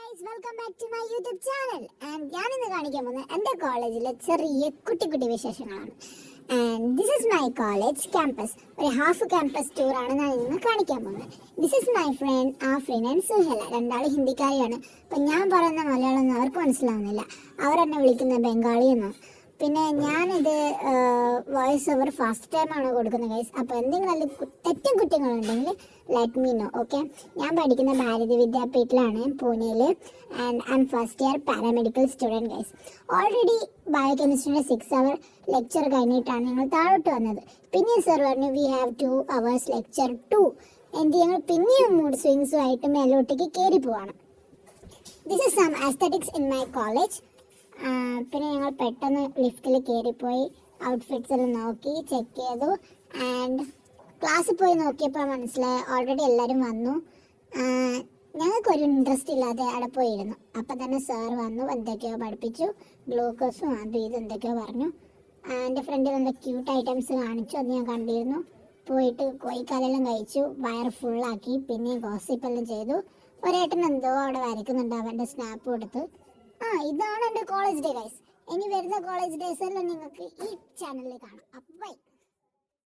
Guys, welcome back to my YouTube channel. And ഞാനിന്ന് കാണിക്കാൻ പോകുന്നത് എൻ്റെ കോളേജിലെ ചെറിയ കുട്ടി വിശേഷങ്ങളാണ്. And this is my college campus. ഒരു ഹാഫ് ക്യാമ്പസ് ടൂർ ആണ് ഞാൻ ഇന്ന് കാണിക്കാൻ പോകുന്നത്. This is my friend Afrin and Suhela. രണ്ടാളും ഹിന്ദിക്കാരിയാണ്. അപ്പം ഞാൻ പറയുന്ന മലയാളം ഒന്നും അവർക്ക് മനസ്സിലാവുന്നില്ല. അവരെന്നെ വിളിക്കുന്ന ബംഗാളി എന്നോ. പിന്നെ ഞാനിത് വോയിസ് ഓവർ ഫസ്റ്റ് ടൈമാണ് കൊടുക്കുന്നത് ഗൈസ്. അപ്പോൾ എന്തെങ്കിലും അതിൽ തെറ്റും കുറ്റങ്ങളുണ്ടെങ്കിൽ ലെറ്റ് മീ നോ. ഓക്കെ, ഞാൻ പഠിക്കുന്ന ഭാരതി വിദ്യാപീഠിലാണ്, പൂനെയിൽ. And I'm first year paramedical student guys. Already ബയോകെമിസ്ട്രിയുടെ 6 hour ലെക്ചർ കഴിഞ്ഞിട്ടാണ് ഞങ്ങൾ താഴോട്ട് വന്നത്. പിന്നെയും സർ പറഞ്ഞു വി ഹാവ് 2 hours ലെക്ചർ 2. ഞങ്ങൾ പിന്നെയും മൂഡ് സ്വിങ്സുമായിട്ട് മേലോട്ടേക്ക് കയറി പോവാണ്. This is some aesthetics in my college. പിന്നെ ഞങ്ങൾ പെട്ടെന്ന് ലിഫ്റ്റിൽ കയറിപ്പോയി, ഔട്ട്ഫിറ്റ്സ് എല്ലാം നോക്കി ചെക്ക് ചെയ്തു. ആൻഡ് ക്ലാസ്സിൽ പോയി നോക്കിയപ്പോൾ മനസ്സിലായി ഓൾറെഡി എല്ലാവരും വന്നു. ഞങ്ങൾക്കൊരു ഇൻട്രസ്റ്റ് ഇല്ലാതെ അവിടെ പോയിരുന്നു. അപ്പം തന്നെ സാർ വന്നു, എന്തൊക്കെയോ പഠിപ്പിച്ചു, ഗ്ലൂക്കോസും അതും ഇത് എന്തൊക്കെയോ പറഞ്ഞു. എൻ്റെ ഫ്രണ്ടിൽ നല്ല ക്യൂട്ട് ഐറ്റംസ് കാണിച്ചു, അത് ഞാൻ കണ്ടിരുന്നു. പോയിട്ട് കോഴിക്കാലെല്ലാം കഴിച്ചു, വയർ ഫുള്ളാക്കി. പിന്നെ ഗോസിപ്പെല്ലാം ചെയ്തു. ഒരേട്ടൻ എന്തോ അവിടെ വരയ്ക്കുന്നുണ്ട്, അവൻ്റെ സ്നാപ്പ് കൊടുത്ത്. ഇതാണ് എൻ്റെ കോളേജ് ഡേ ഗൈസ്. ഇനി വരുന്ന കോളേജ് ഡേയ്സ് എല്ലാം നിങ്ങൾക്ക് ഈ ചാനലിൽ കാണാം. അപ്പം ബൈ.